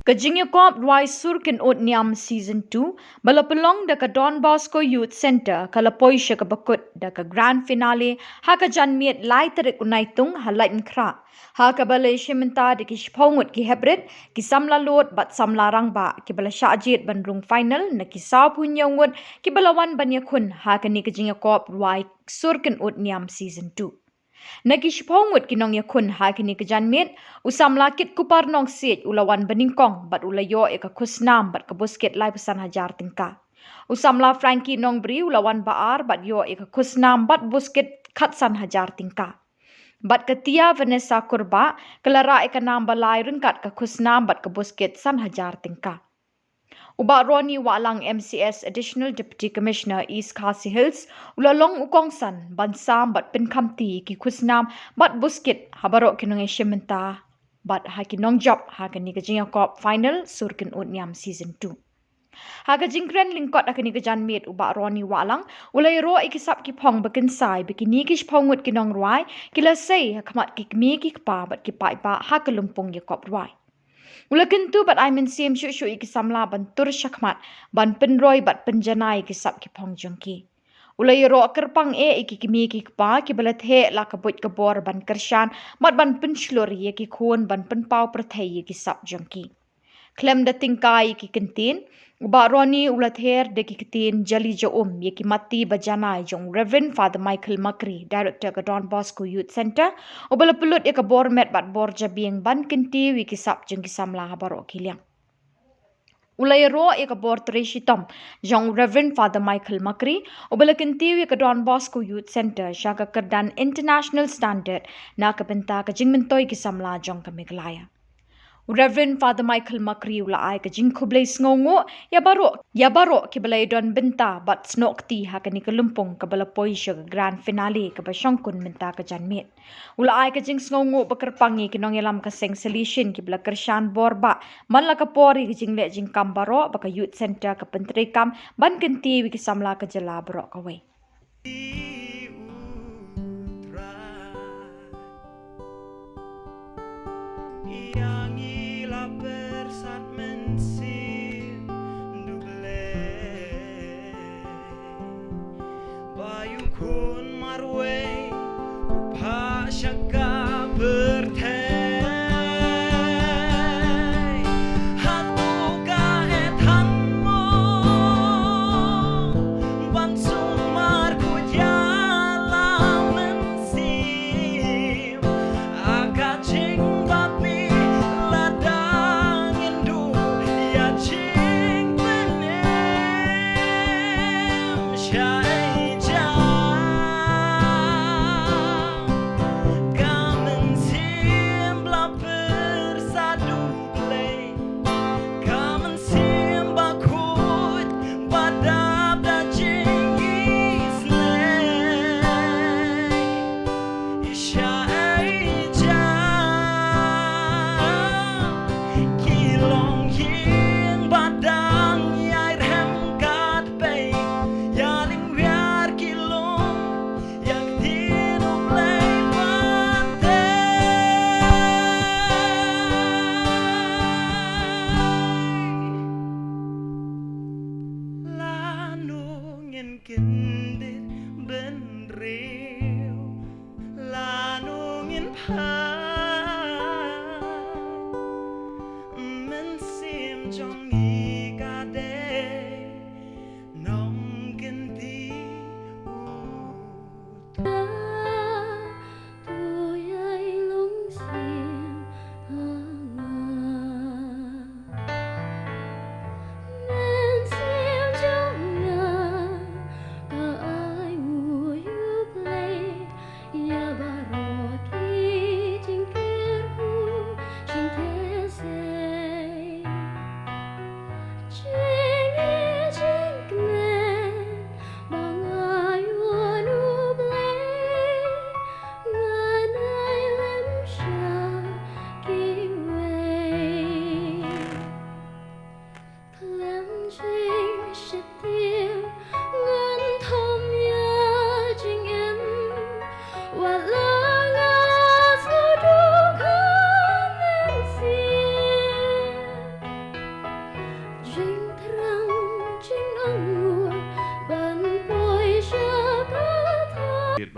Kajingyakop Rwai Surkin Ut Niam Season 2, balapelong da ka Donbosco Youth Center, kalapoi siya kabakut da ka grand finale, ha ka janmiet lai tarik unaitung halait nkra. Ha ka balay siya menta da ki shpongut ki hebrit, ki samla lot bat samla rangba, ki bala syajit bandrung final, na ki saw punyangut, ki balawan banyakun, ha ka ni Kajingyakop Rwai Surkin Ut Niam Season 2. Nagishpongut kinong yakun ha kini kejanmit Samla Kitkupar nong sit ulawan beningkong bat ulayo eka kusnam bat kabusket lai pesan hajar tingka. Samla Franky nong beri ulawan baar bat yo eka kusnam bat busket katsan hajar tingka. Bat ketia Vanezza kurba kelara eka nam balai rengkat ke kusnam bat kabusket san hajar tingka. Uba Roni Walang MCS Additional Deputy Commissioner East Khasi Hills ulalong ukongsan bansam bat penkamti ki kusnam bat buskit habarok kinong esyementa bat ha kinong job ha kini Kajingyakop final surkin utniam season 2. Ha kajingkren lingkot akini kajanmit uba Roni Walang ulay ro ikisap ki pong bekensai bikini kish pongut kinong ruai kilasay kamat kikmi kikpa bat kipai ba ha kalumpong Yakop ruai. Ula kentu bat I mensim syuk iki samla ban tur syakmat ban penroi bat penjanai kisap ki pong jongki. Ula yoro kerpang iki kimi ki kpa ki balat he la kabut Khubor ban kershan mat ban penslur ye ki khun ban penpau perthai ki sap jongki. Klem da tingkai ki kentin uba Roni ulat her de ki ketin jali jo ye ki mati bajanai jong Reverend Father Michael Makri Director ke Donbosco Youth Center ubala pelut ye ke bormet bat borja bieng ban kenti wi ki sap jong ki samla habaro kiliang. Ulay ro ye ke bor treshitom jong Reverend Father Michael Makri ubala kenti wi ke Donbosco Youth Center syaka kerdan international standard na ke benta ke jingmentoi ki samla jong ke Meghalaya. Reverend Father Michael Makri ula ai ke jing khublai sngongo ya baro ke balai don benta bat snokti ha ke ni kelumpong ke bala poisha ke grand finale ke basyongkun menta ke janmit ula ai ke jing sngongo bekerpangi ke nong yalam ke seng solution ke bala kershan borba man la ke pori ke jing le jing kambaro ba ke youth center ke pentrikam ban kenti wi ke samla ke jela bro ka wei.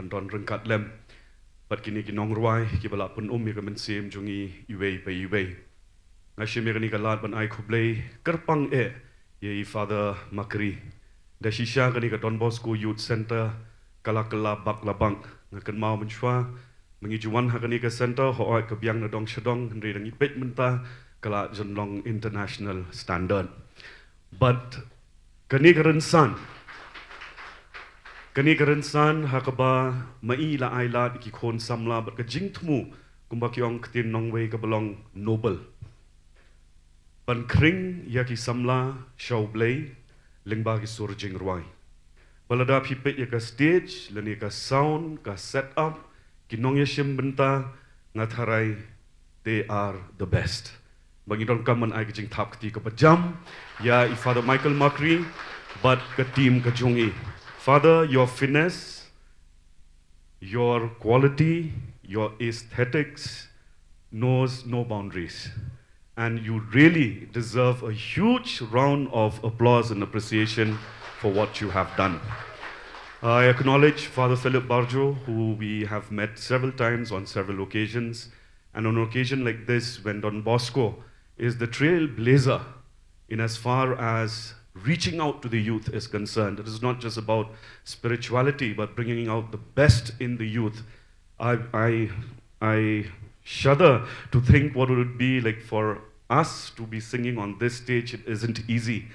don rengkat lem pat kini kinong ruai ki bala pun mi ka men sem jungi iwei pe iwei ngashi mi kani kalat ban ai khublei kerpang ye father makri da shisha kani ka donbosco youth center kala bak labang ngakan mau menchwa mengijuan hakani ka center ho ai ka biang na dong shadong nri rangi pet menta kala jonlong international standard but kani karan san hakaba mai la ai la ki khon samla but ka jing thmu kumba kyong ktin nongwei ka belong noble ban kring ya ki samla show blay lingba ki sur jing rwai balada phi pe ya ka stage lani ka sound ka set up ki nong ya shim benta ngatharai they are the best bagi don kaman ai ki jing thap kti ka pajam ya I father Michael Makri but ka team ka jongi Father, your finesse, your quality, your aesthetics knows no boundaries. And you really deserve a huge round of applause and appreciation for what you have done. I acknowledge Father Philip Barjo, who we have met several times on several occasions. And on an occasion like this, when Don Bosco is the trailblazer in as far as reaching out to the youth is concerned. It is not just about spirituality, but bringing out the best in the youth. I shudder to think what would it be like for us to be singing on this stage. It isn't easy.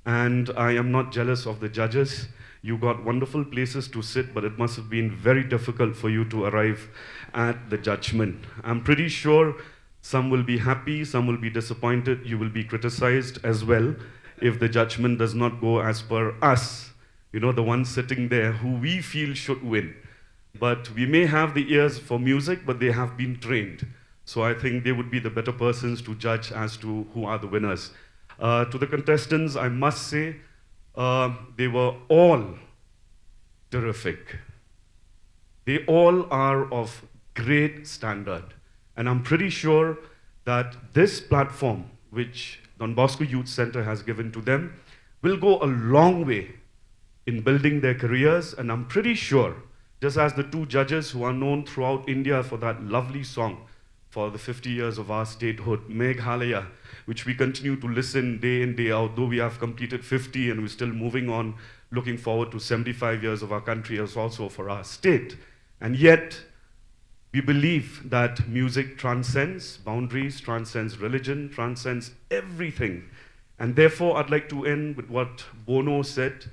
And I am not jealous of the judges. You got wonderful places to sit, but it must have been very difficult for you to arrive at the judgment. I'm pretty sure some will be happy, some will be disappointed, you will be criticized as well if the judgment does not go as per us, you know, the ones sitting there who we feel should win. But we may have the ears for music, but they have been trained. So I think they would be the better persons to judge as to who are the winners. To the contestants, I must say, they were all terrific. They all are of great standard. And I'm pretty sure that this platform, which Don Bosco Youth Center has given to them, will go a long way in building their careers. And I'm pretty sure, just as the two judges who are known throughout India for that lovely song for the 50 years of our statehood, Meghalaya, which we continue to listen day in, day out, though we have completed 50 and we're still moving on, looking forward to 75 years of our country as also for our state. And yet, we believe that music transcends boundaries, transcends religion, transcends everything. And therefore, I'd like to end with what Bono said,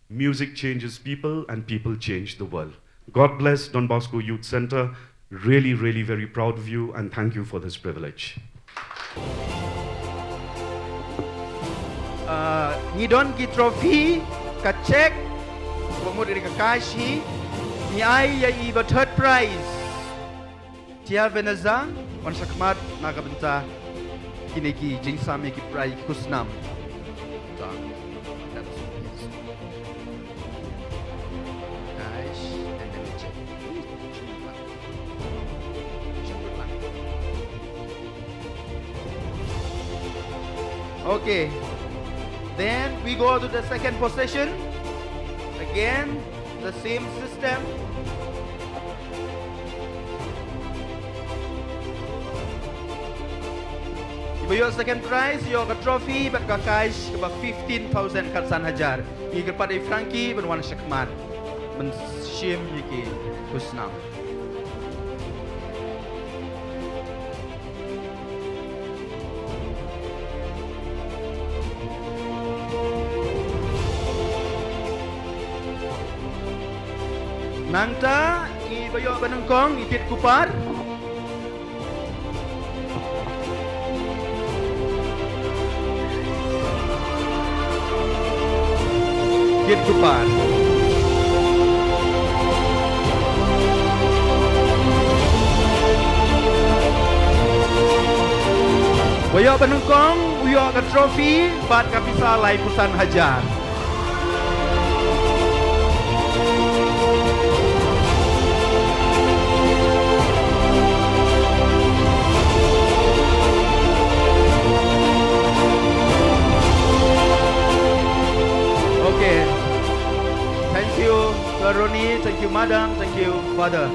music changes people and people change the world. God bless Don Bosco Youth Center. Really, really very proud of you and thank you for this privilege. Ni don ki trophy ka check pemut dari kakashi ni ai ya iba third prize Tia Vanezza on sakmat nagabenta kineki jingsami ki prize kusnam. Okay, then we go to the second position. Again, the same system. Your second prize, your trophy, but cash about 15,000 kalsan hajar. Iker pada Franky berwarna syakmat, menshim yiki kusnam. Nangta ibayo banengkong Kitkupar. Kitkupar. Bayo banengkong uyo ka trophy bat kapisa lai pusan hajar. Ronnie, thank you, Madam, thank you, Father.